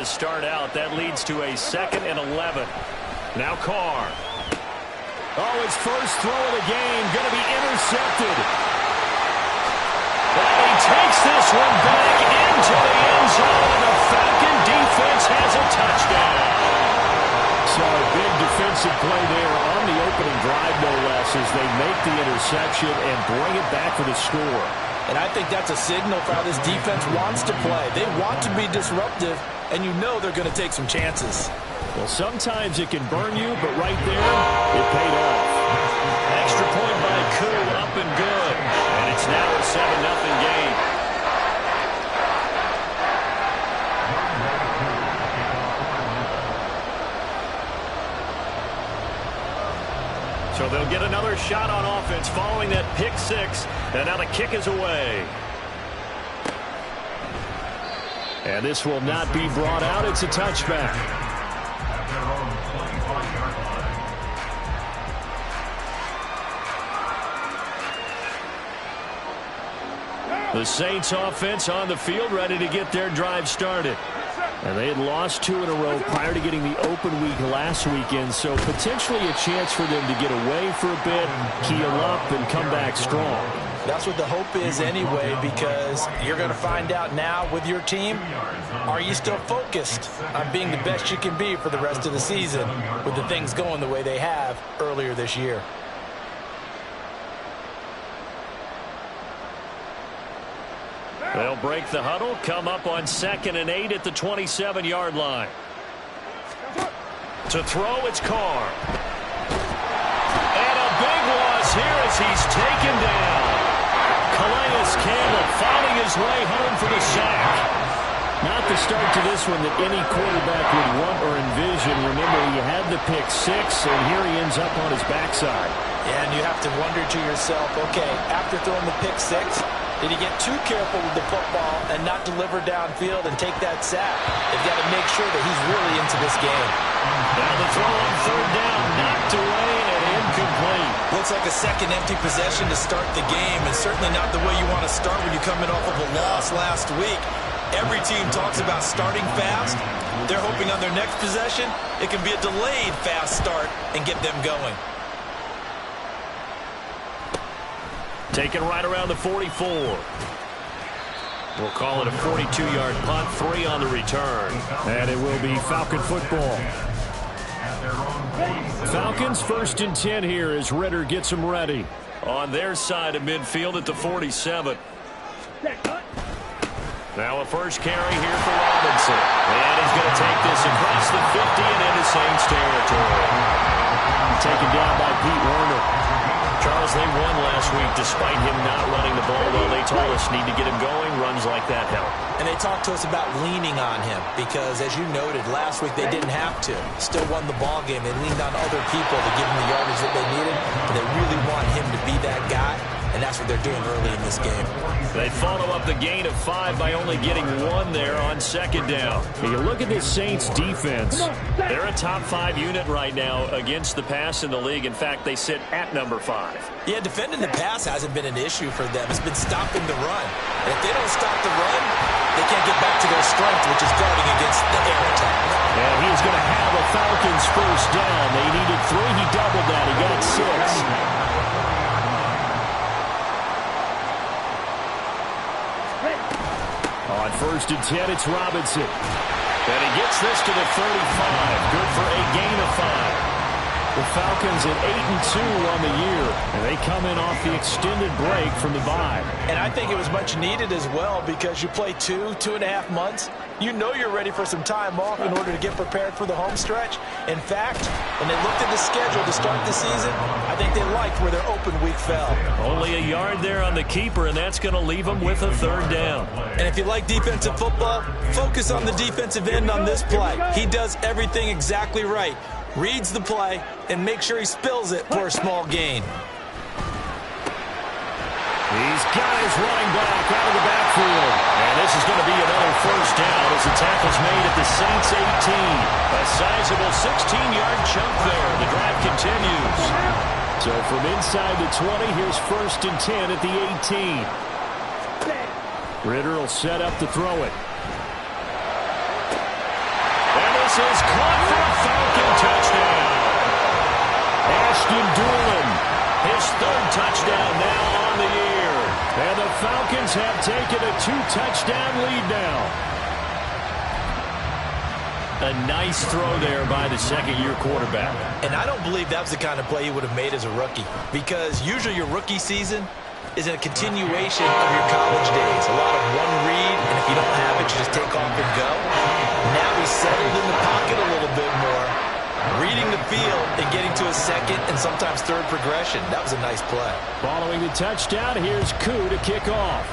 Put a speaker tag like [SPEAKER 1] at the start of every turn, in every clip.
[SPEAKER 1] To start out, that leads to a 2nd and 11. Now Carr. Oh, his first throw of the game going to be intercepted. And he takes this one back into the end zone, and the Falcon defense has a touchdown. So a big defensive play there on the opening drive, no less, as they make the interception and bring it back for the score.
[SPEAKER 2] And I think that's a signal for how this defense wants to play. They want to be disruptive, and you know they're going to take some chances.
[SPEAKER 1] Well, sometimes it can burn you, but right there, it paid off. Extra point by Koo, up and good. And it's now a 7-0 game. So they'll get another shot on offense following that pick six. And now the kick is away. And this will not be brought out. It's a touchback. The Saints offense on the field, ready to get their drive started. And they had lost 2 in a row prior to getting the open week last weekend, so potentially a chance for them to get away for a bit, keel up, and come back strong.
[SPEAKER 2] That's what the hope is anyway, because you're going to find out now with your team, are you still focused on being the best you can be for the rest of the season with the things going the way they have earlier this year?
[SPEAKER 1] They'll break the huddle, come up on 2nd and 8 at the 27-yard line. To throw, it's Carr. And a big loss here as he's taken down. Calais Campbell finding his way home for the sack. Not the start to this one that any quarterback would want or envision. Remember, he had the pick six, and here he ends up on his backside.
[SPEAKER 2] Yeah, and you have to wonder to yourself, okay, after throwing the pick six, did he get too careful with the football and not deliver downfield and take that sack? They've got to make sure that he's really into this game.
[SPEAKER 1] Now the throw on 3rd down, knocked away and incomplete.
[SPEAKER 2] Looks like a second empty possession to start the game, and certainly not the way you want to start when you're coming off of a loss last week. Every team talks about starting fast. They're hoping on their next possession, it can be a delayed fast start and get them going.
[SPEAKER 1] Taken right around the 44. We'll call it a 42-yard punt, 3 on the return. And it will be Falcon football. Falcons 1st and 10 here as Ritter gets them ready. On their side of midfield at the 47. Now a first carry here for Robinson. And he's going to take this across the 50 and into Saints territory. Taken down by Pete Werner. Charles, they won last week despite him not running the ball well. They told us need to get him going. Runs like that help.
[SPEAKER 2] And they talked to us about leaning on him because, as you noted, last week they didn't have to. Still won the ball game. They leaned on other people to give them the yardage that they needed. But they really want him to be that guy, and that's what they're doing early in this game.
[SPEAKER 1] They follow up the gain of 5 by only getting 1 there on 2nd down. You look at this Saints defense. They're a top 5 unit right now against the pass in the league. In fact, they sit at number 5.
[SPEAKER 2] Yeah, defending the pass hasn't been an issue for them. It's been stopping the run. And if they don't stop the run, they can't get back to their strength, which is guarding against the air attack.
[SPEAKER 1] And he's going to have a Falcons 1st down. They needed 3. He doubled that. He got 6. On 1st and 10, it's Robinson. And he gets this to the 35. Good for a gain of 5. The Falcons at 8-2 on the year, and they come in off the extended break from the bye.
[SPEAKER 2] And I think it was much needed as well because you play 2.5 months. You know you're ready for some time off in order to get prepared for the home stretch. In fact, when they looked at the schedule to start the season, I think they liked where their open week fell.
[SPEAKER 1] Only a yard there on the keeper, and that's going to leave them with a 3rd down.
[SPEAKER 2] And if you like defensive football, focus on the defensive end on this play. He does everything exactly right. Reads the play and make sure he spills it for a small gain.
[SPEAKER 1] He's got his running back out of the backfield. And this is going to be another 1st down as the tackle's made at the Saints 18. A sizable 16-yard chunk there. The drive continues. So from inside the 20, here's 1st and 10 at the 18. Ritter will set up to throw it. This is caught for a Falcon touchdown. Ashton Doolin, his third touchdown now on the year. And the Falcons have taken a 2-touchdown lead now. A nice throw there by the second-year quarterback.
[SPEAKER 2] And I don't believe that was the kind of play he would have made as a rookie, because usually your rookie season is a continuation of your college days. A lot of one read, and if you don't have it, you just take off and go. Now he's settled in the pocket a little bit more, reading the field and getting to a second and sometimes third progression. That was a nice play.
[SPEAKER 1] Following the touchdown, here's Koo to kick off.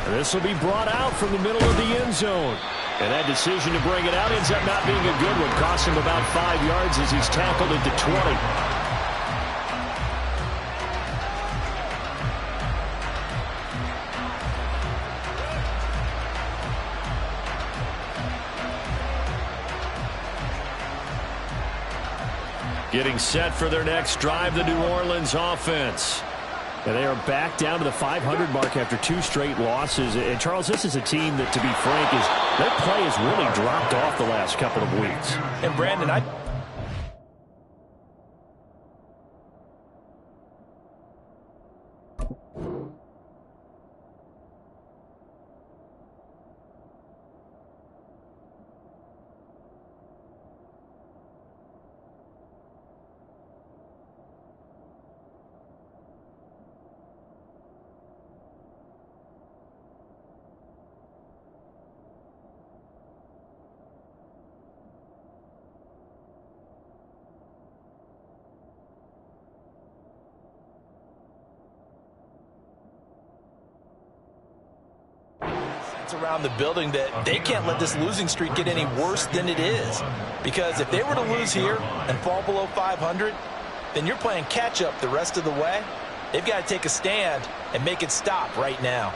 [SPEAKER 1] This will be brought out from the middle of the end zone. And that decision to bring it out ends up not being a good one. Cost him about 5 yards as he's tackled at the 20. Getting set for their next drive, the New Orleans offense. And they are back down to the 500 mark after 2 straight losses. And, Charles, this is a team that, to be frank, their play has really dropped off the last couple of weeks.
[SPEAKER 2] And, Brandon, around the building that they can't let this losing streak get any worse than it is, because if they were to lose here and fall below 500, then you're playing catch up the rest of the way. They've got to take a stand and make it stop right now.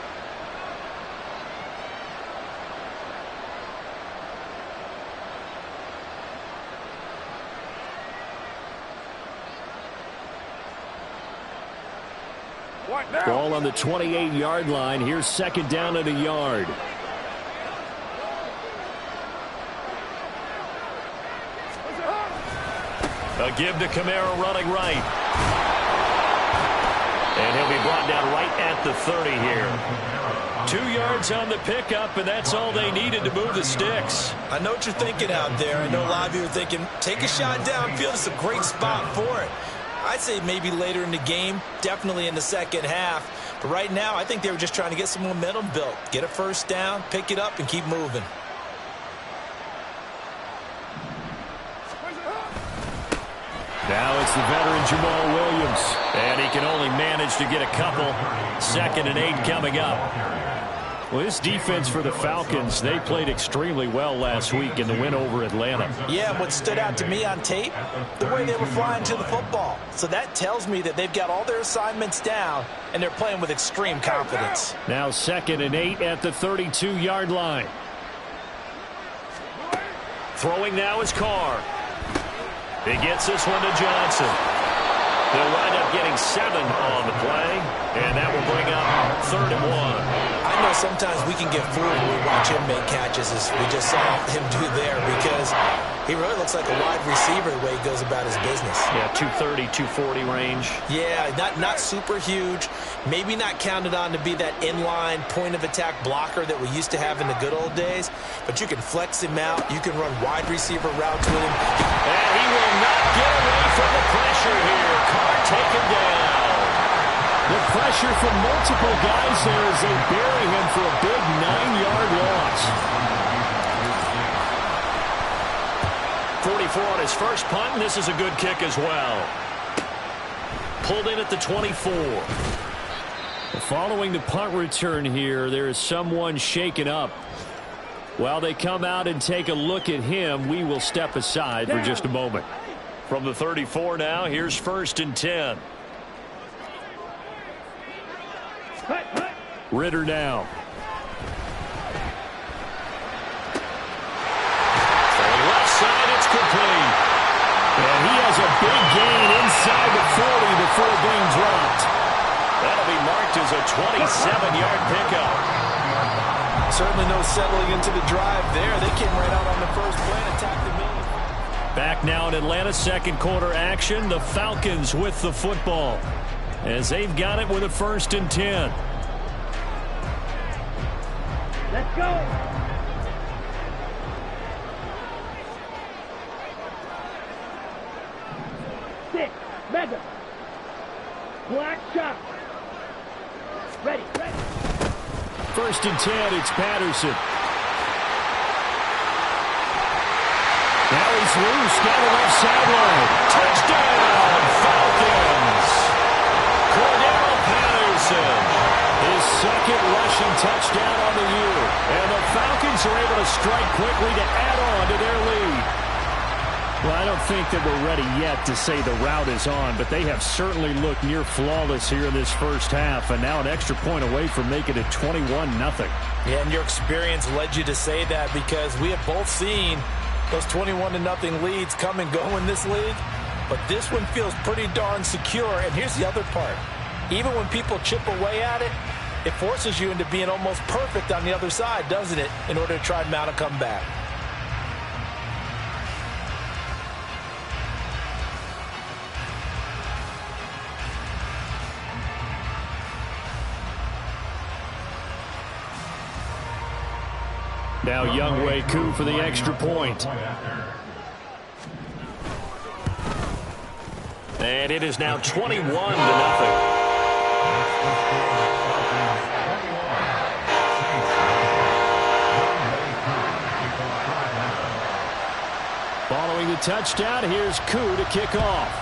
[SPEAKER 1] Ball on the 28-yard line. Here's second down and a yard. A give to Kamara running right. And he'll be brought down right at the 30 here. 2 yards on the pickup, and that's all they needed to move the sticks.
[SPEAKER 2] I know what you're thinking out there. I know a lot of you are thinking, take a shot downfield. It's a great spot for it. I'd say maybe later in the game, definitely in the second half. But right now, I think they were just trying to get some momentum built. Get a first down, pick it up, and keep moving.
[SPEAKER 1] Now it's the veteran Jamal Williams. And he can only manage to get a couple. 2nd and 8 coming up. Well, this defense for the Falcons, they played extremely well last week in the win over Atlanta.
[SPEAKER 2] Yeah, what stood out to me on tape, the way they were flying to the football. So that tells me that they've got all their assignments down, and they're playing with extreme confidence.
[SPEAKER 1] Now 2nd and 8 at the 32-yard line. Throwing now is Carr. He gets this one to Johnson. They'll wind up getting 7 on the play, and that will bring up 3rd and 1.
[SPEAKER 2] I know sometimes we can get fooled when we watch him make catches, as we just saw him do there, because he really looks like a wide receiver the way he goes about his business.
[SPEAKER 1] Yeah, 230, 240 range.
[SPEAKER 2] Yeah, not super huge. Maybe not counted on to be that inline point-of-attack blocker that we used to have in the good old days, but you can flex him out. You can run wide receiver routes with him.
[SPEAKER 1] And he will not get away from the pressure here. Carr taken down. The pressure from multiple guys there as they bury him for a big 9-yard loss. 44 on his first punt, and this is a good kick as well. Pulled in at the 24. Following the punt return here, there is someone shaken up. While they come out and take a look at him, we will step aside for just a moment. From the 34 now, here's 1st and 10. Ritter now. Left side, it's complete. And he has a big gain inside the 40 before being dropped. That'll be marked as a 27-yard pickup.
[SPEAKER 2] Certainly no settling into the drive there. They came right out on the first play and attacked the middle.
[SPEAKER 1] Back now in Atlanta, second quarter action. The Falcons with the football as they've got it with a 1st and 10.
[SPEAKER 3] Let's go. Six, mega. Black shot. Ready.
[SPEAKER 1] 1st and 10, it's Patterson. Now he's loose, down the left sideline. Touchdown, Falcons! Cordell Patterson, his 2nd rushing touchdown on the year. And the Falcons are able to strike quickly to add on to their lead. Well, I don't think that we're ready yet to say the route is on, but they have certainly looked near flawless here in this first half, and now an extra point away from making it 21-0.
[SPEAKER 2] Yeah, and your experience led you to say that because we have both seen those 21-0 leads come and go in this league, but this one feels pretty darn secure. And here's the other part. Even when people chip away at it, it forces you into being almost perfect on the other side, doesn't it, in order to try and mount a comeback.
[SPEAKER 1] Now Younghoe Koo for the extra point. And it is now 21-0. Following the touchdown, here's Koo to kick off.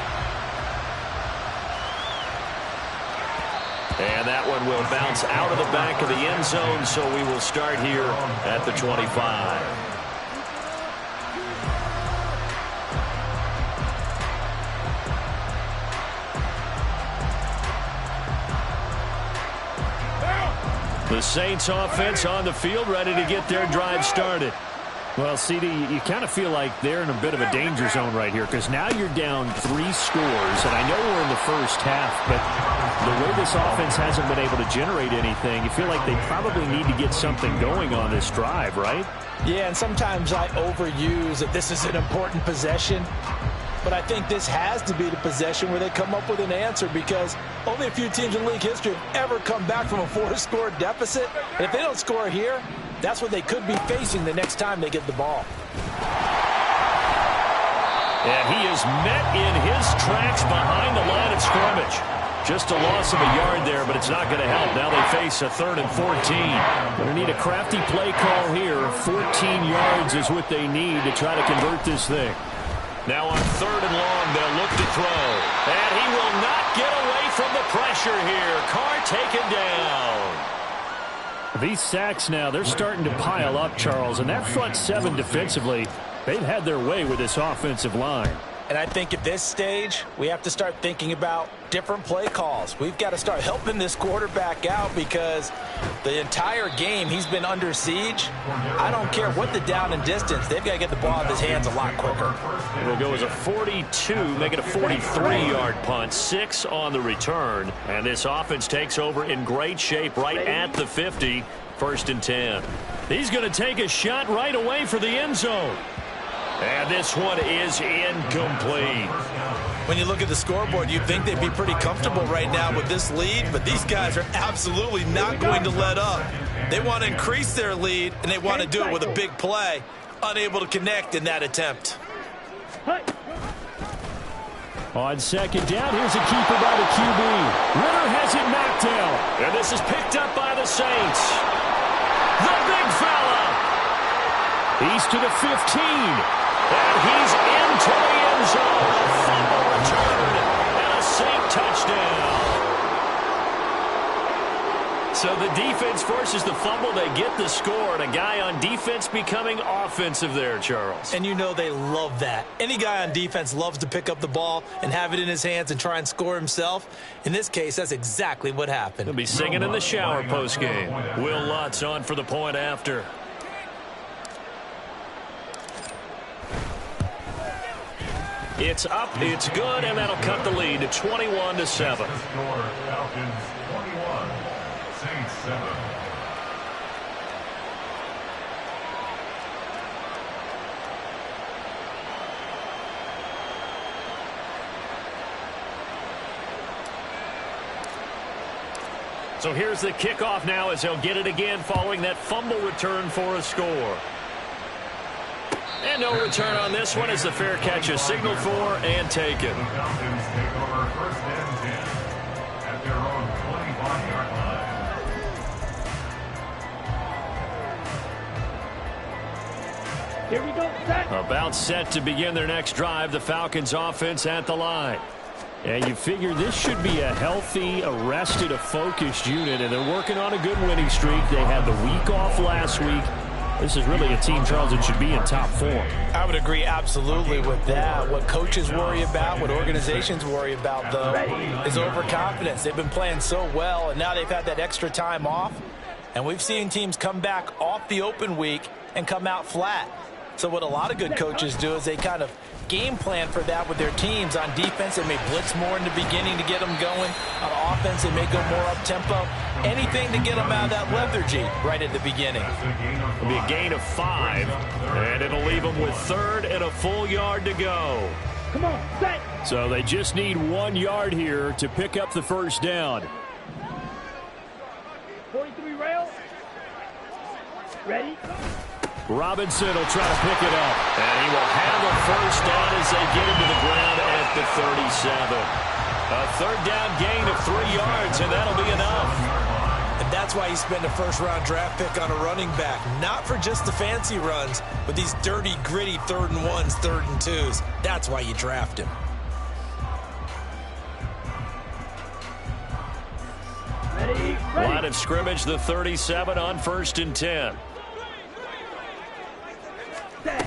[SPEAKER 1] And that one will bounce out of the back of the end zone, so we will start here at the 25. The Saints offense on the field, ready to get their drive started. Well, CD, you kind of feel like they're in a bit of a danger zone right here because now you're down 3 scores, and I know we're in the first half, but the way this offense hasn't been able to generate anything, you feel like they probably need to get something going on this drive, right?
[SPEAKER 2] Yeah, and sometimes I overuse that this is an important possession, but I think this has to be the possession where they come up with an answer because only a few teams in league history have ever come back from a 4-score deficit, and if they don't score here, that's what they could be facing the next time they get the ball.
[SPEAKER 1] And he is met in his tracks behind the line of scrimmage. Just a loss of a yard there, but it's not going to help. Now they face a 3rd and 14. Going to need a crafty play call here. 14 yards is what they need to try to convert this thing. Now on 3rd and long, they'll look to throw. And he will not get away from the pressure here. Carr taken down. These sacks now, they're starting to pile up, Charles, and that front 7 defensively, they've had their way with this offensive line.
[SPEAKER 2] And I think at this stage, we have to start thinking about different play calls. We've got to start helping this quarterback out because the entire game he's been under siege. I don't care what the down and distance. They've got to get the ball out of his hands a lot quicker.
[SPEAKER 1] It'll go as a 42, make it a 43-yard punt, 6 on the return. And this offense takes over in great shape right at the 50, 1st and 10. He's going to take a shot right away for the end zone. And this one is incomplete.
[SPEAKER 2] When you look at the scoreboard, you'd think they'd be pretty comfortable right now with this lead, but these guys are absolutely not going to let up. They want to increase their lead, and they want to do it with a big play. Unable to connect in that attempt.
[SPEAKER 1] On 2nd down, here's a keeper by the QB. Ritter has it knocked down. And this is picked up by the Saints. The big fella. He's to the 15. And he's into the end zone. A fumble return and a Saint touchdown. So the defense forces the fumble. They get the score. And a guy on defense becoming offensive there, Charles.
[SPEAKER 2] And you know they love that. Any guy on defense loves to pick up the ball and have it in his hands and try and score himself. In this case, that's exactly what happened.
[SPEAKER 1] He'll be singing in the shower postgame. Will Lutz on for the point after. It's up, it's good, and that'll cut the lead to 21-7. So here's the kickoff now as he'll get it again following that fumble return for a score. And no return on this one as the fair catch is signaled for and taken.
[SPEAKER 4] The Falcons take over 1st and 10 at their own 25-yard line.
[SPEAKER 3] Here we go, set.
[SPEAKER 1] About set to begin their next drive. The Falcons offense at the line. And you figure this should be a healthy, a rested, a focused unit, and they're working on a good winning streak. They had the week off last week. This is really a team, Charles, that should be in top form.
[SPEAKER 2] I would agree absolutely with that. What coaches worry about, what organizations worry about, though, is overconfidence. They've been playing so well, and now they've had that extra time off. And we've seen teams come back off the open week and come out flat. So what a lot of good coaches do is they kind of game plan for that with their teams. On defense, they may blitz more in the beginning to get them going. On offense, they may go more up-tempo. Anything to get them out of that lethargy right at the beginning.
[SPEAKER 1] It'll be a gain of 5, and it'll leave them with 3rd and a full yard to go.
[SPEAKER 3] Come on, set.
[SPEAKER 1] So they just need 1 yard here to pick up the first down.
[SPEAKER 3] 43 rail. Ready?
[SPEAKER 1] Robinson will try to pick it up. And he will have a first down as they get him to the ground at the 37. A 3rd down gain of 3 yards, and that'll be enough.
[SPEAKER 2] And that's why you spend a first-round draft pick on a running back. Not for just the fancy runs, but these dirty, gritty 3rd and 1s, 3rd and 2s. That's why you draft him.
[SPEAKER 3] Ready?
[SPEAKER 1] Line of scrimmage, the 37 on 1st and 10.
[SPEAKER 3] Set.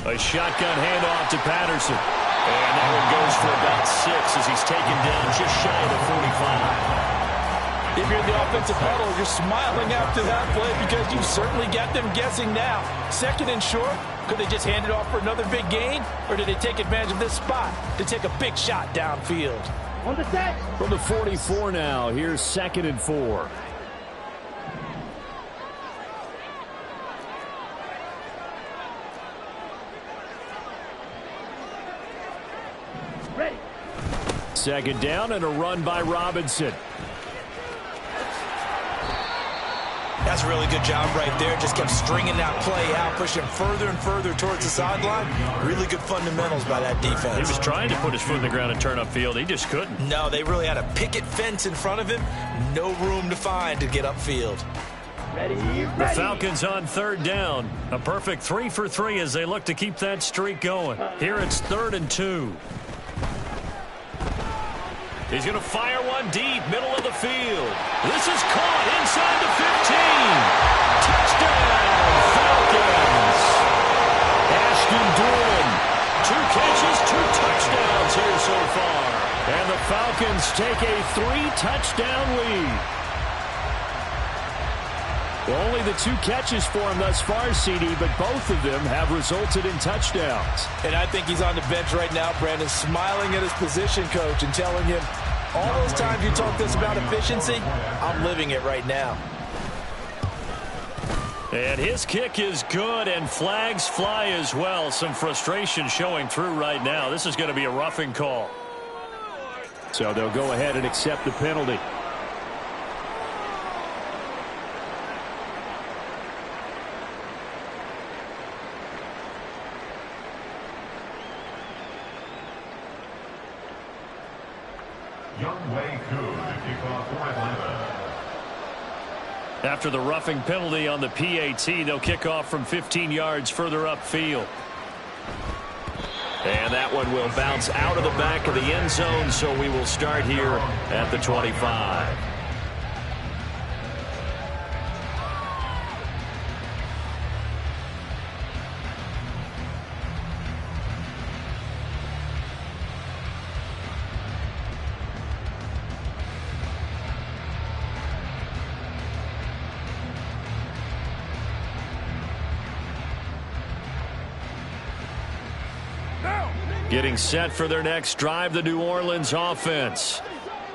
[SPEAKER 1] A shotgun handoff to Patterson. And that one goes for about 6 as he's taken down just shy of the 45.
[SPEAKER 2] If you're in the offensive huddle, you're smiling after that play because you certainly got them guessing now. 2nd and short, could they just hand it off for another big gain? Or did they take advantage of this spot to take a big shot downfield?
[SPEAKER 3] On the set.
[SPEAKER 1] From the 44 now, here's 2nd and 4.
[SPEAKER 3] Ready.
[SPEAKER 1] 2nd down and a run by Robinson.
[SPEAKER 2] That's a really good job right there. Just kept stringing that play out, pushing further and further towards the sideline. Really good fundamentals by that defense.
[SPEAKER 1] He was trying to put his foot in the ground and turn upfield. He just couldn't.
[SPEAKER 2] No, they really had a picket fence in front of him. No room to find to get upfield.
[SPEAKER 3] Ready.
[SPEAKER 1] The Falcons on 3rd down. A perfect 3 for 3 as they look to keep that streak going. Here it's 3rd and 2. He's going to fire one deep, middle of the field. This is caught inside the 15. Touchdown, Falcons. Ashton Doolin, 2 catches, 2 touchdowns here so far. And the Falcons take a 3-touchdown lead. Well, only the 2 catches for him thus far, CD, but both of them have resulted in touchdowns.
[SPEAKER 2] And I think he's on the bench right now, Brandon, smiling at his position coach and telling him, all those times you talk this about efficiency, I'm living it right now.
[SPEAKER 1] And his kick is good, and flags fly as well. Some frustration showing through right now. This is going to be a roughing call. So they'll go ahead and accept the penalty. After the roughing penalty on the PAT, they'll kick off from 15 yards further upfield. And that one will bounce out of the back of the end zone, so we will start here at the 25. Getting set for their next drive, the New Orleans offense.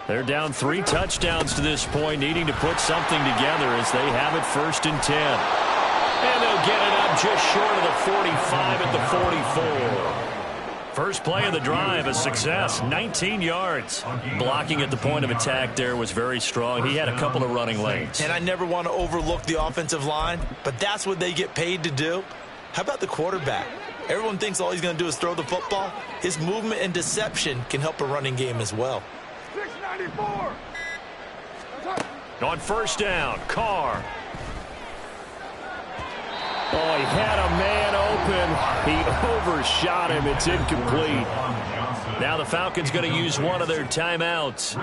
[SPEAKER 1] They're down 3 touchdowns to this point, needing to put something together as they have it 1st and 10. And they'll get it up just short of the 45 at the 44. First play of the drive, a success, 19 yards. Blocking at the point of attack there was very strong. He had a couple of running lanes.
[SPEAKER 2] And I never want to overlook the offensive line, but that's what they get paid to do. How about the quarterback? Everyone thinks all he's going to do is throw the football. His movement and deception can help a running game as well.
[SPEAKER 3] 694.
[SPEAKER 1] On first down, Carr. Oh, he had a man open. He overshot him. It's incomplete. Now the Falcons going to use one of their timeouts.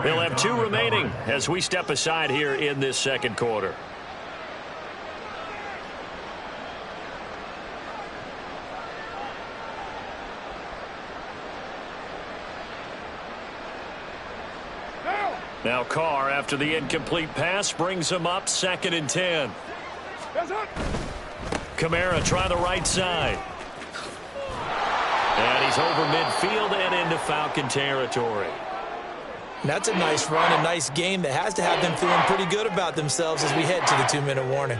[SPEAKER 1] They'll have 2 remaining as we step aside here in this second quarter. Now Carr, after the incomplete pass, brings him up 2nd and 10. Kamara try the right side. And he's over midfield and into Falcon territory.
[SPEAKER 2] That's a nice run, a nice game that has to have them feeling pretty good about themselves as we head to the 2-minute warning.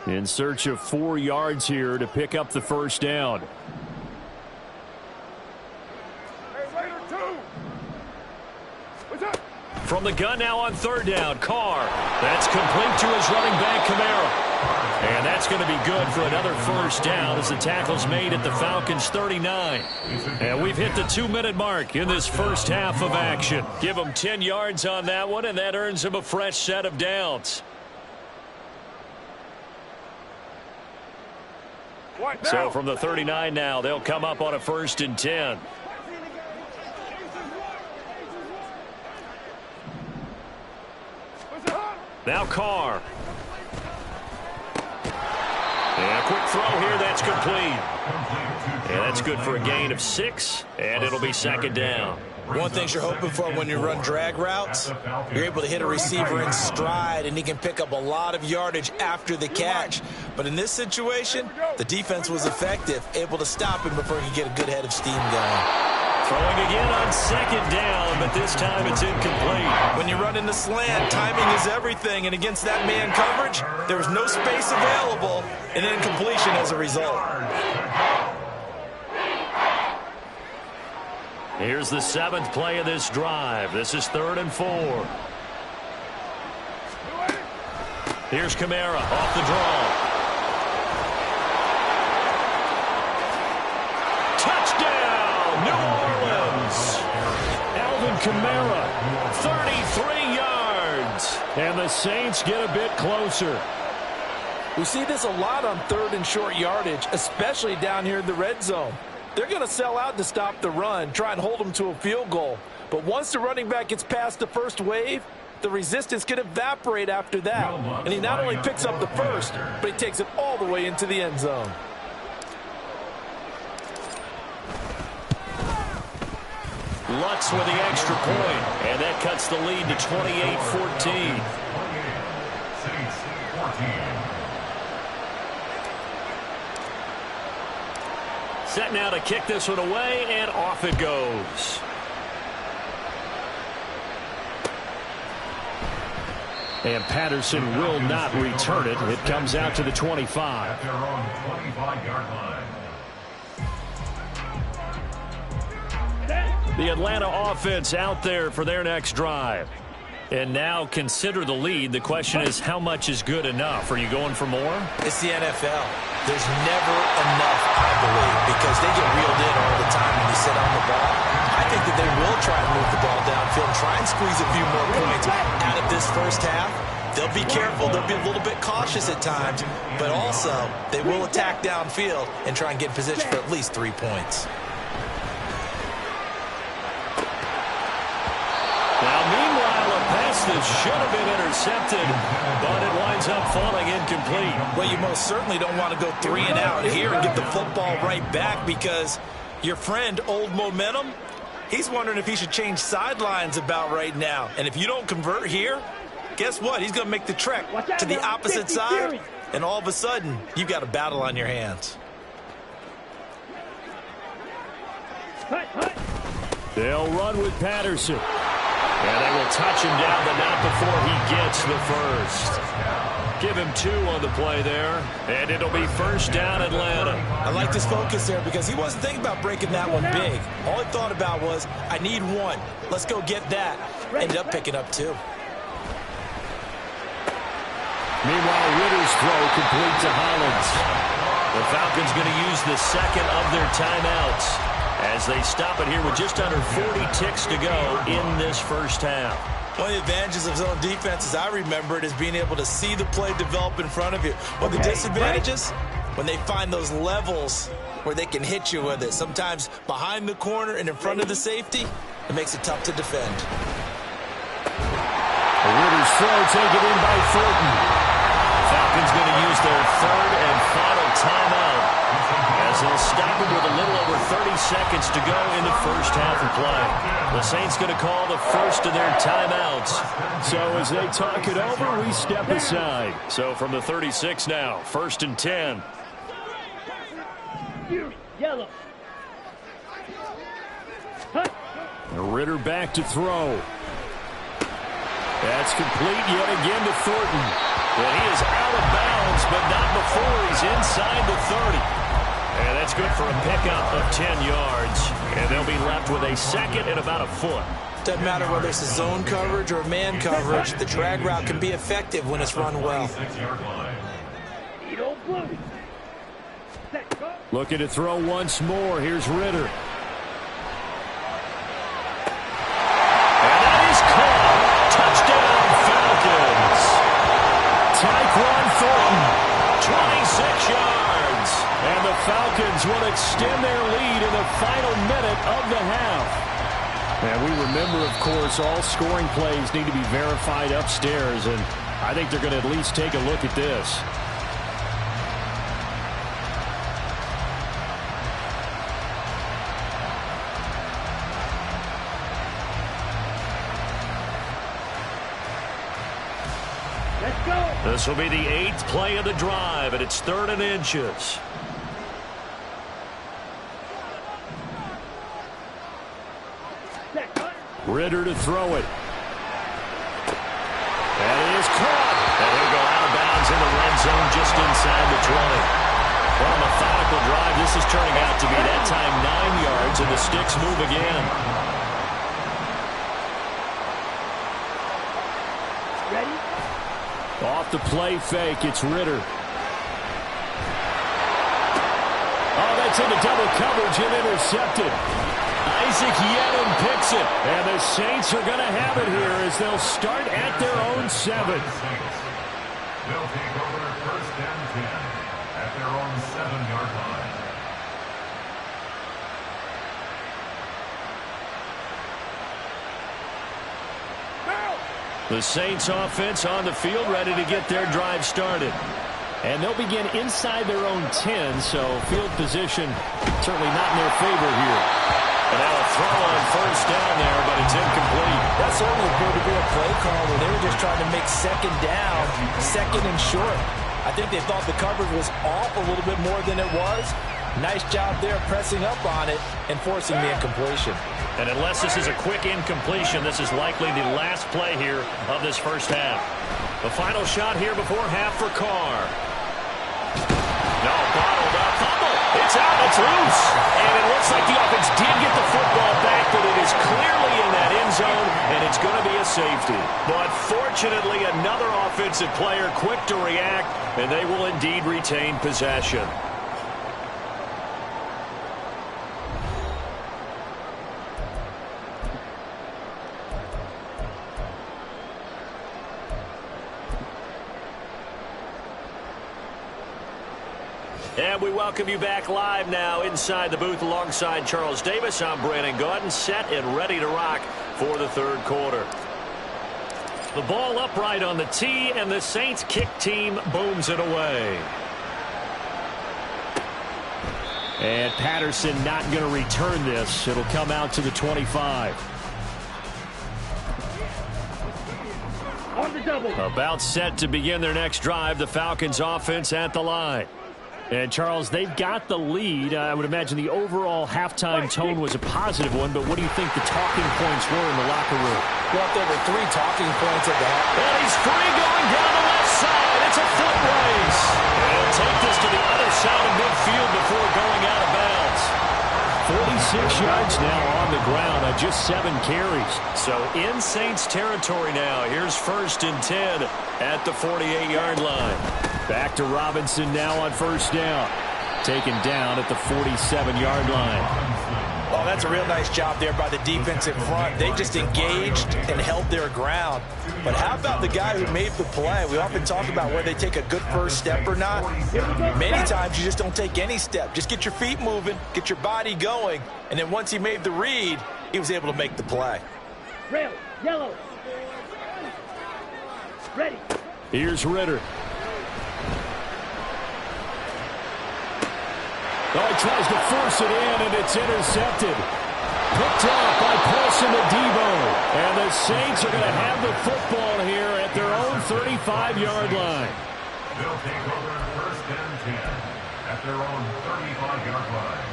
[SPEAKER 1] In search of 4 yards here to pick up the first down. From the gun now on 3rd down, Carr. That's complete to his running back, Kamara. And that's going to be good for another first down as the tackle's made at the Falcons' 39. And we've hit the 2-minute mark in this first half of action. Give them 10 yards on that one, and that earns them a fresh set of downs. So from the 39 now, they'll come up on a 1st and 10. Now Carr. And a quick throw here, that's complete. And that's good for a gain of 6, and it'll be 2nd down.
[SPEAKER 2] One thing you're hoping for when you run drag routes, you're able to hit a receiver in stride, and he can pick up a lot of yardage after the catch. But in this situation, the defense was effective, able to stop him before he could get a good head of steam going.
[SPEAKER 1] Throwing again on 2nd down, but this time it's incomplete.
[SPEAKER 2] When you run in the slant, timing is everything, and against that man coverage, there was no space available, and incompletion as a result.
[SPEAKER 1] Here's the 7th play of this drive. This is 3rd and 4. Here's Kamara off the draw. Touchdown, New Orleans. Alvin Kamara, 33 yards. And the Saints get a bit closer.
[SPEAKER 5] We see this a lot on 3rd and short yardage, especially down here in the red zone. They're going to sell out to stop the run, try and hold them to a field goal. But once the running back gets past the first wave, the resistance can evaporate after that. And he not only picks up the first, but he takes it all the way into the end zone.
[SPEAKER 1] Lutz with the extra point, and that cuts the lead to 28-14. Set now to kick this one away, and off it goes. And Patterson will not return it. It comes out to the 25.
[SPEAKER 4] At their own 25-yard line.
[SPEAKER 1] The Atlanta offense out there for their next drive. And now consider the lead. The question is, how much is good enough? Are you going for more?
[SPEAKER 2] It's the NFL. There's never enough, I believe, because they get reeled in all the time when you sit on the ball. I think that they will try and move the ball downfield, try and squeeze a few more points out of this first half. They'll be careful. They'll be a little bit cautious at times, but also they will attack downfield and try and get in position for at least 3 points.
[SPEAKER 1] Now, meanwhile, a pass that should have been intercepted, but it winds up falling incomplete.
[SPEAKER 2] Well, you most certainly don't want to go 3 and out here and get the football right back, because your friend, Old Momentum, he's wondering if he should change sidelines about right now. And if you don't convert here, guess what? He's going to make the trek to the opposite side, and all of a sudden, you've got a battle on your hands.
[SPEAKER 1] They'll run with Patterson. And they will touch him down, but not before he gets the first. Give him 2 on the play there, and it'll be first down Atlanta.
[SPEAKER 2] I like this focus there because he wasn't thinking about breaking that one big. All he thought about was, I need 1. Let's go get that. Ended up picking up 2.
[SPEAKER 1] Meanwhile, Ritter's throw complete to Hollins. The Falcons going to use the second of their timeouts as they stop it here with just under 40 ticks to go in this first half.
[SPEAKER 2] One of the advantages of zone defense, as I remember it, is being able to see the play develop in front of you. Well, the disadvantages, when they find those levels where they can hit you with it. Sometimes behind the corner and in front of the safety, it makes it tough to defend.
[SPEAKER 1] Ritter's throw taken in by Thornton. Falcons going to use their third and final timeout as they'll stop it with a little over 30 seconds to go in the first half of play. The Saints going to call the first of their timeouts. So as they talk it over, we step aside. So from the 36 now, first and 10.
[SPEAKER 3] Yellow.
[SPEAKER 1] Ritter back to throw. That's complete yet again to Thornton. But he is out of bounds, but not before he's inside the 30. And that's good for a pickup of 10 yards. And they'll be left with a second and about a foot.
[SPEAKER 2] Doesn't matter whether it's a zone coverage or man coverage. The drag route can be effective when it's run well.
[SPEAKER 1] Looking to throw once more. Here's Ritter. And that is caught. Touchdown, Falcons. Tyquan Thornton, 26 yards. And the Falcons will extend their lead in the final minute of the half. And we remember, of course, all scoring plays need to be verified upstairs. And I think they're going to at least take a look at this. This will be the 8th play of the drive, and it's 3rd and inches. Ritter to throw it. And it is caught. And he'll go out of bounds in the red zone just inside the 20. What a methodical drive. This is turning out to be that time 9 yards, and the sticks move again.
[SPEAKER 3] Ready?
[SPEAKER 1] Off the play fake, it's Ritter. Oh, that's into double coverage and intercepted. Isaac Yenin picks it. And the Saints are going to have it here as they'll start at their own 7.
[SPEAKER 4] They'll take over first and 10 at their own 7-yard line.
[SPEAKER 1] The Saints offense on the field, ready to get their drive started. And they'll begin inside their own 10, so field position certainly not in their favor here. And now a throw on first down there, but it's incomplete.
[SPEAKER 2] That certainly appeared to be a play call where they were just trying to make second down, second and short. I think they thought the coverage was off a little bit more than it was. Nice job there pressing up on it and forcing the incompletion.
[SPEAKER 1] And unless this is a quick incompletion, this is likely the last play here of this first half. The final shot here before half for Carr. No, bottled up. Fumble. It's out. It's loose. And it looks like the offense did get the football back, but it is clearly in that end zone, and it's going to be a safety. But fortunately, another offensive player quick to react, and they will indeed retain possession. And we welcome you back live now inside the booth alongside Charles Davis. I'm Brandon Gaudin, set and ready to rock for the third quarter. The ball upright on the tee, and the Saints kick team booms it away. And Patterson not going to return this. It'll come out to the 25.
[SPEAKER 3] the double.
[SPEAKER 1] About set to begin their next drive, the Falcons offense at the line. And, Charles, they've got the lead. I would imagine the overall halftime tone was a positive one, but what do you think the talking points were in the locker room?
[SPEAKER 5] Well, there were 3 talking points at the half.
[SPEAKER 1] And he's free going down the left side. It's a foot race. And he'll take this to the other side of midfield before going out of bounds. 46 yards now on the ground on just 7 carries. So in Saints territory now. Here's 1st and 10 at the 48-yard line. Back to Robinson now on 1st down. Taken down at the 47-yard line.
[SPEAKER 2] Oh, that's a real nice job there by the defense in front. They just engaged and held their ground. But how about the guy who made the play? We often talk about whether they take a good first step or not. Many times you just don't take any step. Just get your feet moving, get your body going, and then once he made the read, he was able to make the play.
[SPEAKER 3] Rail, yellow. Ready.
[SPEAKER 1] Here's Ritter. Oh, he tries to force it in, and it's intercepted. Picked off by Paulson Adebo. And the Saints are going to have the football here at their own 35-yard line.
[SPEAKER 4] They'll take over 1st and 10 at their own 35-yard line.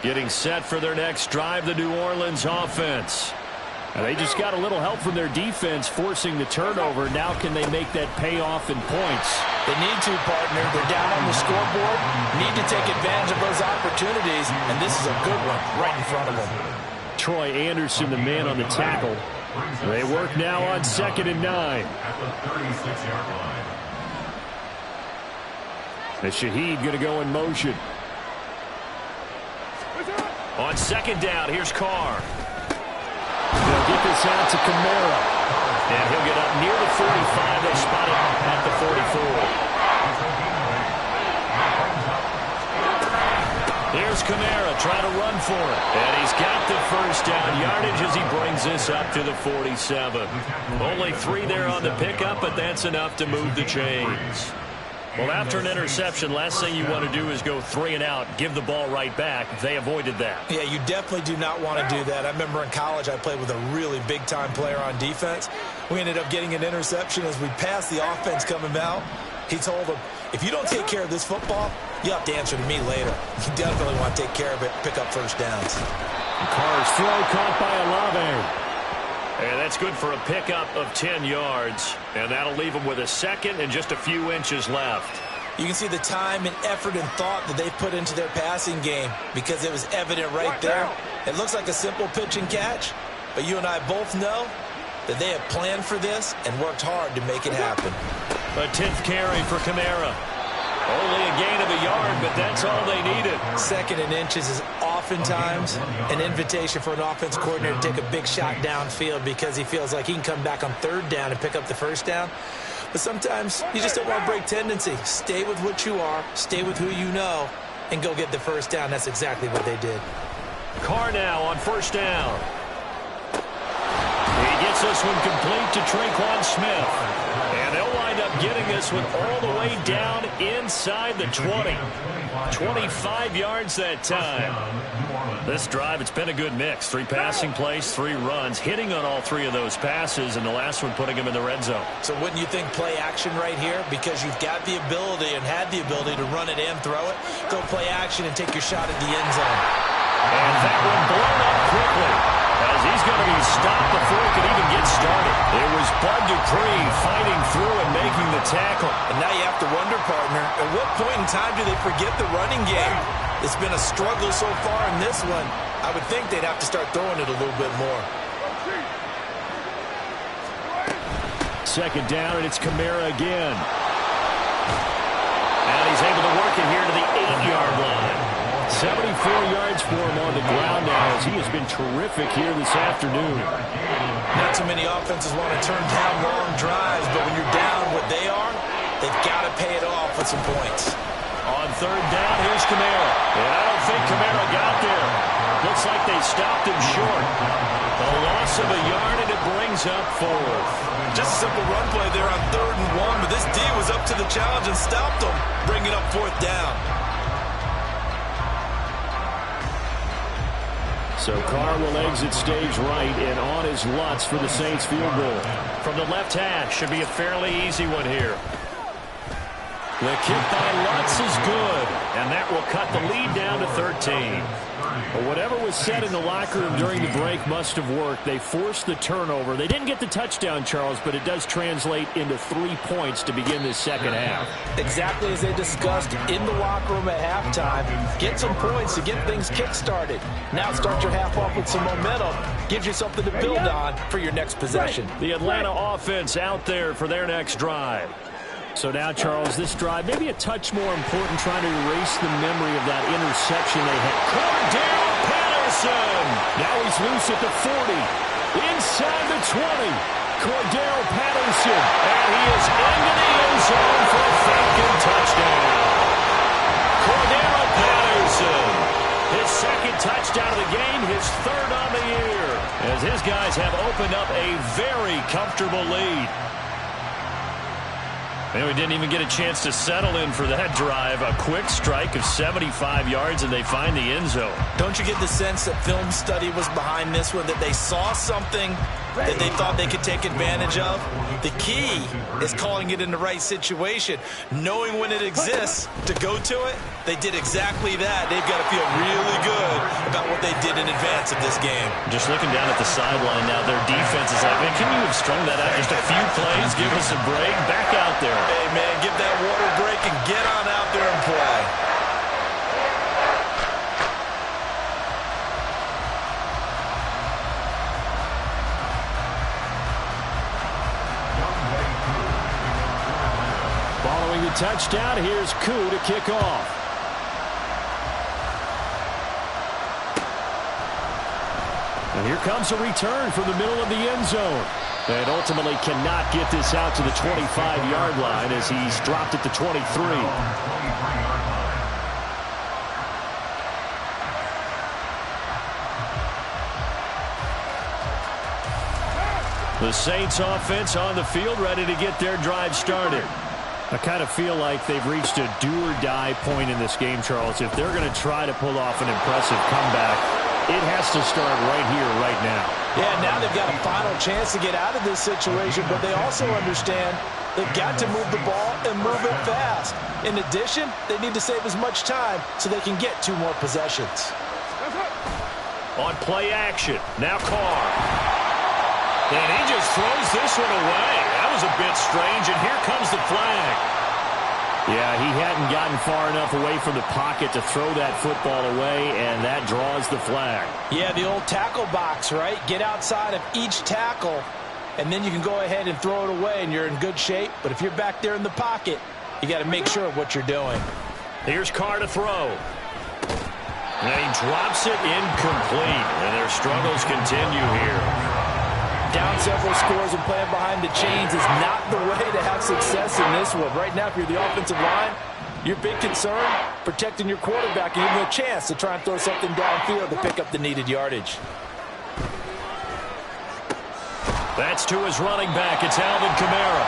[SPEAKER 1] Getting set for their next drive, the New Orleans offense. And they just got a little help from their defense forcing the turnover. Now can they make that pay off in points?
[SPEAKER 2] They need to, partner. They're down on the scoreboard. Need to take advantage of those opportunities, and this is a good one right in front of them.
[SPEAKER 1] Troy Anderson, the man on the tackle. They work now on 2nd and 9.
[SPEAKER 4] At the 36-yard line.
[SPEAKER 1] And Shaheed going to go in motion. On 2nd down, here's Carr. They'll get this out to Kamara. And he'll get up near the 45. They spot it at the 44. Here's Kamara trying to run for it. And he's got the 1st down yardage as he brings this up to the 47. Only 3 there on the pickup, but that's enough to move the chains. Well, after an interception, last thing you want to do is go 3 and out, give the ball right back. They avoided that.
[SPEAKER 2] Yeah, you definitely do not want to do that. I remember in college I played with a really big-time player on defense. We ended up getting an interception as we passed the offense coming out. He told him, if you don't take care of this football, you have to answer to me later. You definitely want to take care of it, pick up 1st downs.
[SPEAKER 1] Carr's throw caught by Olave. And that's good for a pickup of 10 yards. And that'll leave them with a 2nd and just a few inches left.
[SPEAKER 2] You can see the time and effort and thought that they put into their passing game because it was evident right there. It looks like a simple pitch and catch, but you and I both know that they have planned for this and worked hard to make it happen.
[SPEAKER 1] A 10th carry for Kamara. Only a gain of a yard, but that's all they needed.
[SPEAKER 2] 2nd and inches is oftentimes an invitation for an offense coordinator to take a big shot downfield because he feels like he can come back on 3rd down and pick up the 1st down. But sometimes you just don't want to break tendency. Stay with what you are, stay with who you know, and go get the 1st down. That's exactly what they did.
[SPEAKER 1] Carr now on 1st down. He gets this one complete to Tre'Quan Smith. And they'll wind up getting this one all the way down inside the 20. 25 yards that time. This drive, it's been a good mix. 3 passing plays, 3 runs, hitting on all 3 of those passes, and the last one putting them in the red zone.
[SPEAKER 2] So wouldn't you think play action right here? Because you've got the ability and had the ability to run it and throw it. Go play action and take your shot at the end zone.
[SPEAKER 1] And that one blown up quickly, as he's going to be stopped before it could even get started. It was Bud Dupree fighting through and making the tackle.
[SPEAKER 2] And now you have to wonder, partner, at what point in time do they forget the running game? It's been a struggle so far in this one. I would think they'd have to start throwing it a little bit more.
[SPEAKER 1] 2nd down, and it's Kamara again. And he's able to work it here to the 8-yard line. 74 yards for him on the ground now as he has been terrific here this afternoon.
[SPEAKER 2] Not too many offenses want to turn down long drives, but when you're down what they are, they've got to pay it off with some points.
[SPEAKER 1] On 3rd down, here's Kamara. And I don't think Kamara got there. Looks like they stopped him short. A loss of a yard, and it brings up 4th.
[SPEAKER 2] Just a simple run play there on 3rd and 1, but this D was up to the challenge and stopped them, bringing up 4th down.
[SPEAKER 1] So Carr will exit stage right and on his Lutz for the Saints field goal. From the left hash, should be a fairly easy one here. The kick by Lutz is good, and that will cut the lead down to 13. But whatever was said in the locker room during the break must have worked. They forced the turnover. They didn't get the touchdown, Charles, but it does translate into 3 points to begin this second half.
[SPEAKER 5] Exactly as they discussed in the locker room at halftime. Get some points to get things kick-started. Now start your half off with some momentum. Gives you something to build on for your next possession.
[SPEAKER 1] The Atlanta offense out there for their next drive. So now, Charles, this drive maybe a touch more important, trying to erase the memory of that interception they had. Cordell Patterson! Now he's loose at the 40. Inside the 20. Cordell Patterson. And he is into the end zone for a Falcon touchdown. Cordell Patterson. His second touchdown of the game, his third on the year. As his guys have opened up a very comfortable lead. And we didn't even get a chance to settle in for that drive. A quick strike of 75 yards, and they find the end zone.
[SPEAKER 2] Don't you get the sense that film study was behind this one, that they saw something that they thought they could take advantage of? The key is calling it in the right situation, knowing when it exists to go to it. They did exactly that. They've got to feel really good about what they did in advance of this game.
[SPEAKER 1] Just looking down at the sideline now, their defense is like, man, can you have strung that out just a few plays? Give us a break. Back out there.
[SPEAKER 2] Hey, man, give that water break and get on out there and play.
[SPEAKER 1] Following the touchdown, here's Koo to kick off. And here comes a return from the middle of the end zone. And ultimately cannot get this out to the 25-yard line as he's dropped it to 23. The Saints offense on the field, ready to get their drive started. I kind of feel like they've reached a do-or-die point in this game, Charles. If they're going to try to pull off an impressive comeback, it has to start right here, right now.
[SPEAKER 5] Yeah, now they've got a final chance to get out of this situation, but they also understand they've got to move the ball and move it fast. In addition, they need to save as much time so they can get 2 more possessions.
[SPEAKER 1] On play action, now Carr. And he just throws this one away. That was a bit strange, and here comes the flag. Yeah, he hadn't gotten far enough away from the pocket to throw that football away, and that draws the flag.
[SPEAKER 5] Yeah, the old tackle box, right? Get outside of each tackle, and then you can go ahead and throw it away, and you're in good shape. But if you're back there in the pocket, you got to make sure of what you're doing.
[SPEAKER 1] Here's Carr to throw. And he drops it incomplete, and their struggles continue here.
[SPEAKER 5] Down several scores and playing behind the chains is not the way to have success in this one. Right now, if you're the offensive line, your big concern, protecting your quarterback and giving him a chance to try and throw something downfield to pick up the needed yardage.
[SPEAKER 1] That's to his running back. It's Alvin Kamara.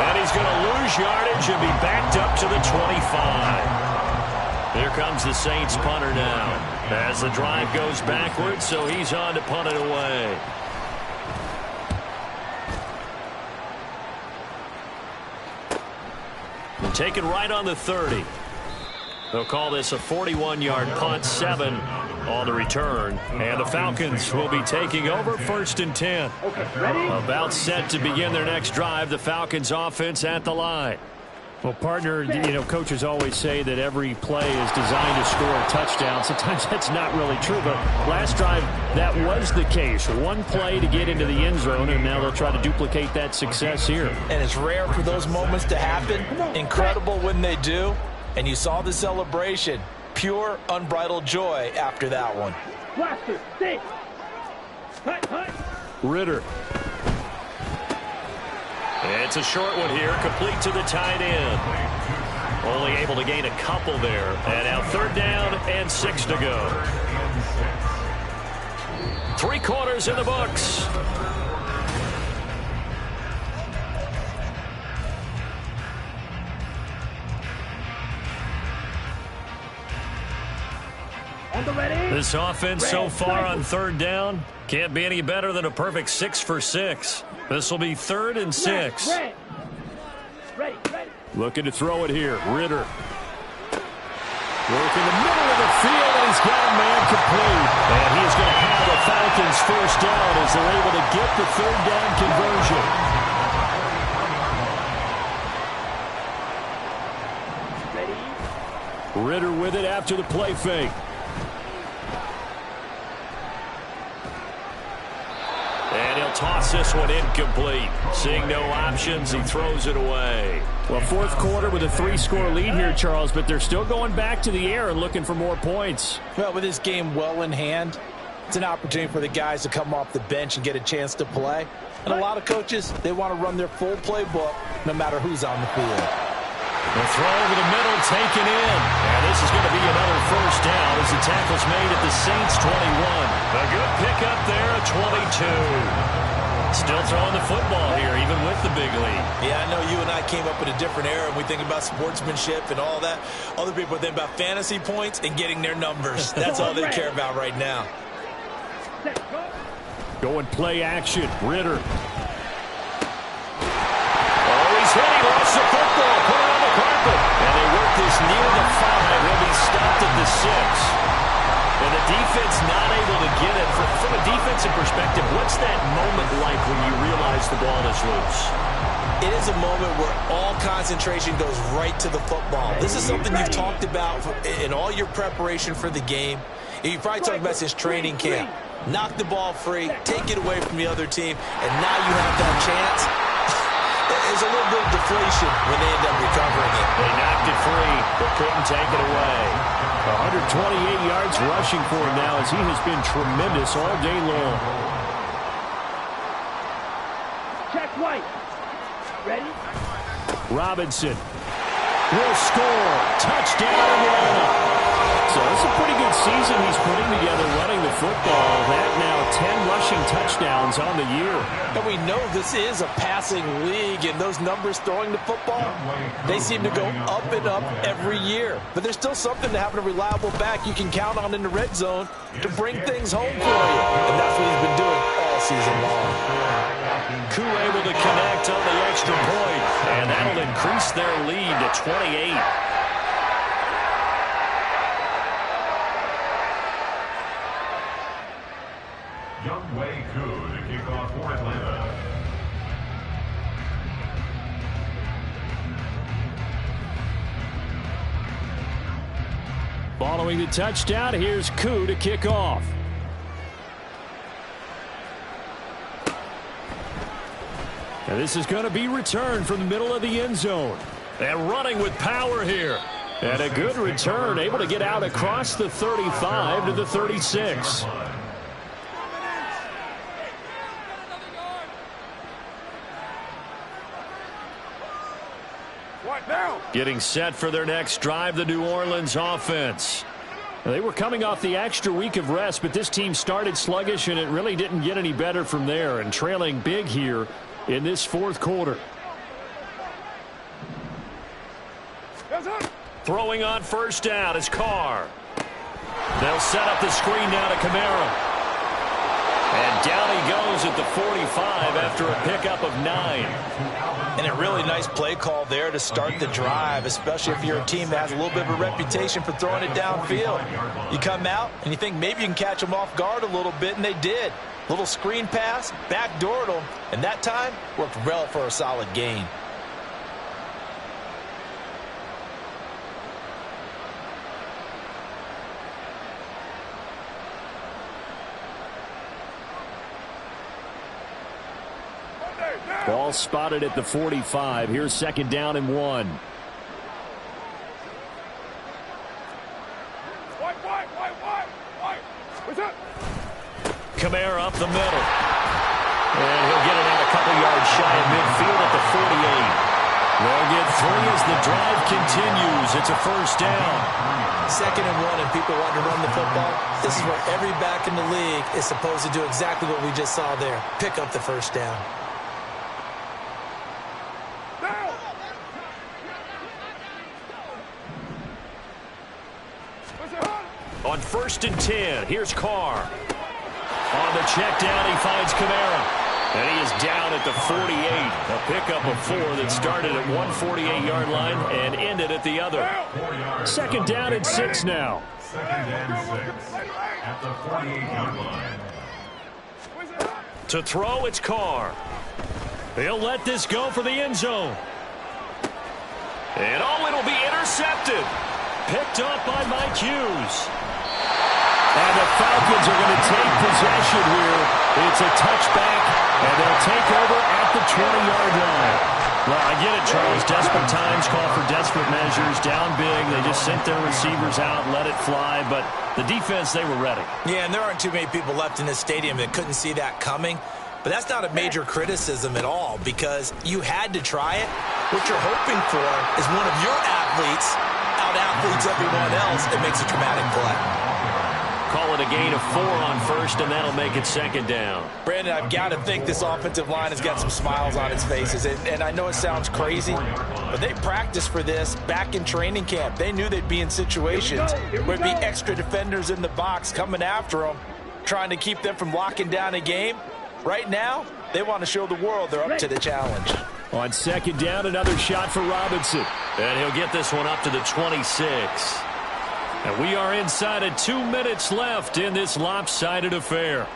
[SPEAKER 1] And he's going to lose yardage and be backed up to the 25. Here comes the Saints punter now. As the drive goes backwards, so he's on to punt it away. Taken right on the 30. They'll call this a 41-yard punt, 7 on the return. And the Falcons will be taking over 1st and 10.
[SPEAKER 3] Okay, ready?
[SPEAKER 1] About set to begin their next drive. The Falcons offense at the line. Well, partner, you know, coaches always say that every play is designed to score a touchdown. Sometimes that's not really true, but last drive, that was the case. One play to get into the end zone, and now they'll try to duplicate that success here.
[SPEAKER 5] And it's rare for those moments to happen. Incredible when they do. And you saw the celebration. Pure, unbridled joy after that one.
[SPEAKER 3] Blaster, stay. Hut, hut.
[SPEAKER 1] Ritter. It's a short one here, complete to the tight end. Only able to gain a couple there. And now 3rd down and 6 to go. 3 quarters in the books.
[SPEAKER 3] On the ready.
[SPEAKER 1] This offense so far on third down can't be any better than a perfect 6 for 6. This will be 3rd and 6.
[SPEAKER 3] Ready.
[SPEAKER 1] Looking to throw it here. Ritter. Work in the middle of the field, and he's got a man complete. And he's going to have the Falcons first down as they're able to get the 3rd down conversion.
[SPEAKER 3] Ready.
[SPEAKER 1] Ritter with it after the play fake. And he'll toss this one incomplete. Seeing no options, he throws it away.
[SPEAKER 6] Well, 4th quarter with a 3-score lead here, Charles, but they're still going back to the air and looking for more points.
[SPEAKER 5] Well, with this game well in hand, it's an opportunity for the guys to come off the bench and get a chance to play. And a lot of coaches, they want to run their full playbook no matter who's on the field.
[SPEAKER 1] The throw over the middle, taken in. And this is going to be another first down as the tackle's made at the Saints' 21. A good pickup there at 22. Still throwing the football here, even with the big lead.
[SPEAKER 2] Yeah, I know you and I came up in a different era, and we think about sportsmanship and all that. Other people think about fantasy points and getting their numbers. That's all they care about right now.
[SPEAKER 1] Going play action. Ritter. Oh, he's hit. He lost the football. Put it on the carpet. And they work this near the 5. He'll be stopped at the 6. And the defense not able to get it. From a defensive perspective, what's that moment like when you realize the ball is loose?
[SPEAKER 2] It is a moment where all concentration goes right to the football. This is something you've talked about in all your preparation for the game. You probably talked about since training camp. Knock the ball free, take it away from the other team, and now you have that chance. There's a little bit of deflation when they end up recovering it.
[SPEAKER 1] They knocked it free, but couldn't take it away. 128 yards rushing for him now as he has been tremendous all day long.
[SPEAKER 3] Check White. Ready.
[SPEAKER 1] Robinson will score. Touchdown, Atlanta. So it's a pretty good season he's putting together running the football. That now 10 rushing touchdowns on the year.
[SPEAKER 5] And we know this is a passing league, and those numbers throwing the football, they seem to go up and up every year. But there's still something to having a reliable back you can count on in the red zone to bring things home for you. And that's what he's been doing all season long.
[SPEAKER 1] Koo able to connect on the extra point, and that'll increase their lead to 28.
[SPEAKER 4] Koo to kick off for Atlanta.
[SPEAKER 1] Following the touchdown, here's Koo to kick off. And this is going to be returned from the middle of the end zone. And running with power here. And a good return, able to get out across the 35 to the 36. Getting set for their next drive, the New Orleans offense. They were coming off the extra week of rest, but this team started sluggish, and it really didn't get any better from there, and trailing big here in this 4th quarter. Throwing on first down is Carr. They'll set up the screen now to Kamara. And down he goes at the 45 after a pickup of 9.
[SPEAKER 2] And a really nice play call there to start the drive, especially if you're a team that has a little bit of a reputation for throwing it downfield. You come out and you think maybe you can catch them off guard a little bit, and they did. Little screen pass, backdoored them, and that time worked well for a solid gain.
[SPEAKER 1] Ball spotted at the 45. Here's 2nd down and 1. Kamara up the middle. And he'll get it out a couple yards shy of midfield at the 48. They'll get 3 as the drive continues. It's a first down.
[SPEAKER 2] 2nd and 1, and people want to run the football. This is where every back in the league is supposed to do exactly what we just saw there. Pick up the first down.
[SPEAKER 1] On 1st and 10, here's Carr. On the check down, he finds Kamara. And he is down at the 48. A pickup of 4 that started at 148-yard line and ended at the other.
[SPEAKER 6] 2nd down and 6 now.
[SPEAKER 4] 2nd and 6 at the 48-yard line.
[SPEAKER 1] To throw, it's Carr. He'll let this go for the end zone. And it'll be intercepted. Picked up by Mike Hughes. And the Falcons are going to take possession here. It's a touchback, and they'll take over at the 20-yard line. Well, I get it, Charles. Desperate times call for desperate measures. Down big, they just sent their receivers out, let it fly. But the defense, they were ready.
[SPEAKER 2] Yeah, and there aren't too many people left in this stadium that couldn't see that coming. But that's not a major criticism at all because you had to try it. What you're hoping for is one of your athletes out-athletes everyone else and makes a dramatic play.
[SPEAKER 1] Call it a gain of 4 on 1st, and that'll make it 2nd down.
[SPEAKER 5] Brandon, I've got to think this offensive line has got some smiles on its faces. And I know it sounds crazy, but they practiced for this back in training camp. They knew they'd be in situations where there'd be extra defenders in the box coming after them, trying to keep them from locking down a game. Right now, they want to show the world they're up to the challenge.
[SPEAKER 6] On 2nd down, another shot for Robinson.
[SPEAKER 1] And he'll get this one up to the 26. And we are inside of 2 minutes left in this lopsided affair.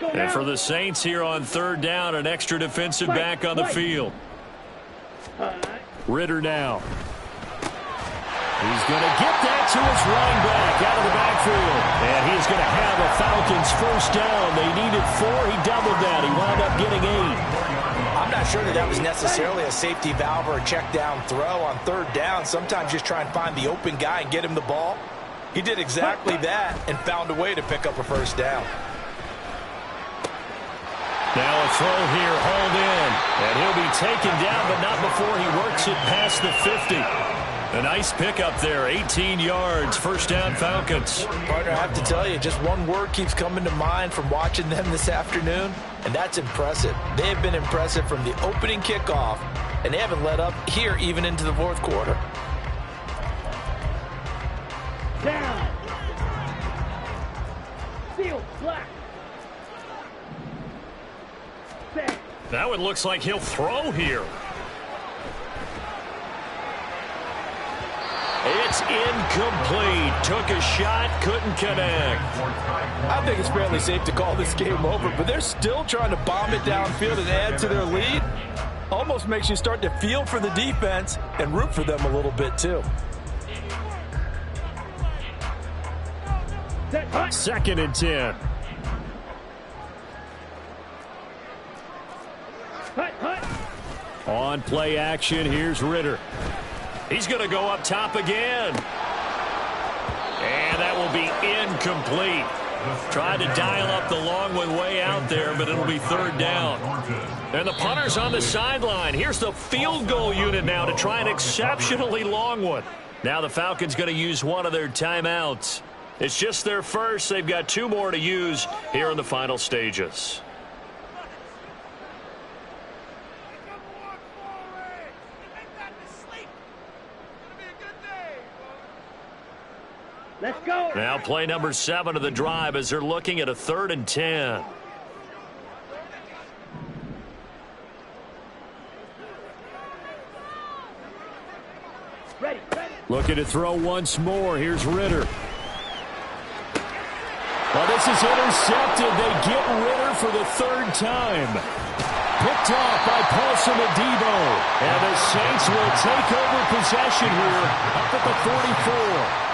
[SPEAKER 1] And for the Saints here on 3rd down, an extra defensive back on the field. Ritter now. He's going to get that to his running back out of the backfield. And he's going to have a Falcons 1st down. They needed 4. He doubled that. He wound up getting 8.
[SPEAKER 5] I'm not sure that was necessarily a safety valve or a check down throw on 3rd down. Sometimes just try and find the open guy and get him the ball. He did exactly that and found a way to pick up a 1st down.
[SPEAKER 1] Now a throw here, hauled in. And he'll be taken down, but not before he works it past the 50. A nice pickup there, 18 yards, 1st down Falcons.
[SPEAKER 5] Partner, I have to tell you, just one word keeps coming to mind from watching them this afternoon, and that's impressive. They have been impressive from the opening kickoff, and they haven't let up here even into the 4th quarter.
[SPEAKER 3] Down. Field, black.
[SPEAKER 1] Now it looks like he'll throw here. It's incomplete. Took a shot, couldn't connect.
[SPEAKER 5] I think it's fairly safe to call this game over, but they're still trying to bomb it downfield and add to their lead. Almost makes you start to feel for the defense and root for them a little bit too.
[SPEAKER 6] 2nd and 10. On play action, here's Ritter.
[SPEAKER 1] He's going to go up top again. And that will be incomplete. Tried to dial up the long one way out there, but it'll be 3rd down. And the punter's on the sideline. Here's the field goal unit now to try an exceptionally long one. Now the Falcons going to use one of their timeouts. It's just their first. They've got 2 more to use here in the final stages.
[SPEAKER 3] Let's go.
[SPEAKER 1] Now play number 7 of the drive as they're looking at a 3rd and 10.
[SPEAKER 3] Ready.
[SPEAKER 6] Looking to throw once more. Here's Ritter. Well, this is intercepted. They get Ritter for the 3rd time. Picked off by Paulson Adebo. And the Saints will take over possession here up at the 44.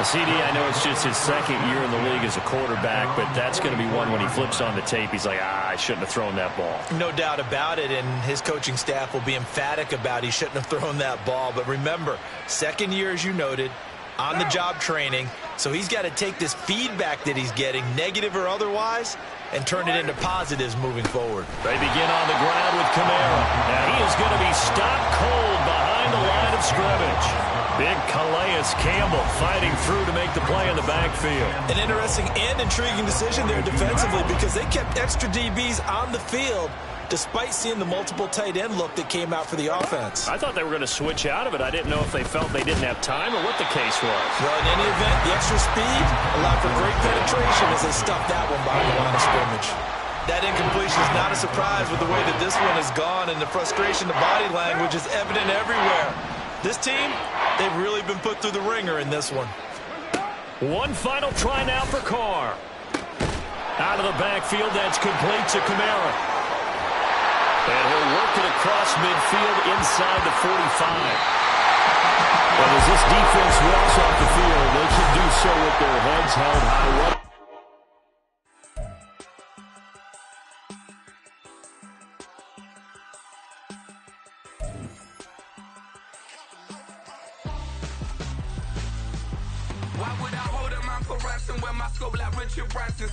[SPEAKER 1] CD, I know it's just his 2nd year in the league as a quarterback, but that's going to be one when he flips on the tape. He's like, I shouldn't have thrown that ball.
[SPEAKER 2] No doubt about it, and his coaching staff will be emphatic about he shouldn't have thrown that ball. But remember, 2nd year, as you noted, on-the-job training, so he's got to take this feedback that he's getting, negative or otherwise, and turn it into positives moving forward.
[SPEAKER 1] They begin on the ground with Kamara. Now he is going to be stopped cold of scrimmage. Big Calais Campbell fighting through to make the play in the backfield.
[SPEAKER 2] An interesting and intriguing decision there defensively because they kept extra DBs on the field despite seeing the multiple tight end look that came out for the offense.
[SPEAKER 1] I thought they were going to switch out of it. I didn't know if they felt they didn't have time or what the case was.
[SPEAKER 2] Well, in any event, the extra speed allowed for great penetration as they stuffed that one behind the line of scrimmage. That incompletion is not a surprise with the way that this one has gone, and the frustration, the body language is evident everywhere. This team, they've really been put through the ringer in this one.
[SPEAKER 1] One final try now for Carr. Out of the backfield, that's complete to Kamara. And he'll work it across midfield inside the 45. And as this defense walks off the field, they can do so with their heads held high.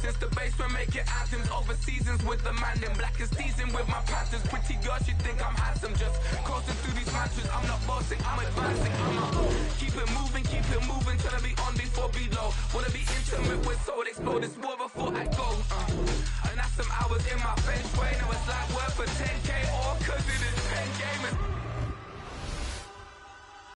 [SPEAKER 7] Since the basement making anthems over seasons with the man in black is seasoned with my Panthers. Pretty girls, you think I'm handsome, just coasting through these matches. I'm not bossing, I'm advancing. Keep it moving, trying to be on before below. Wanna be intimate with soul, explode this war before I go.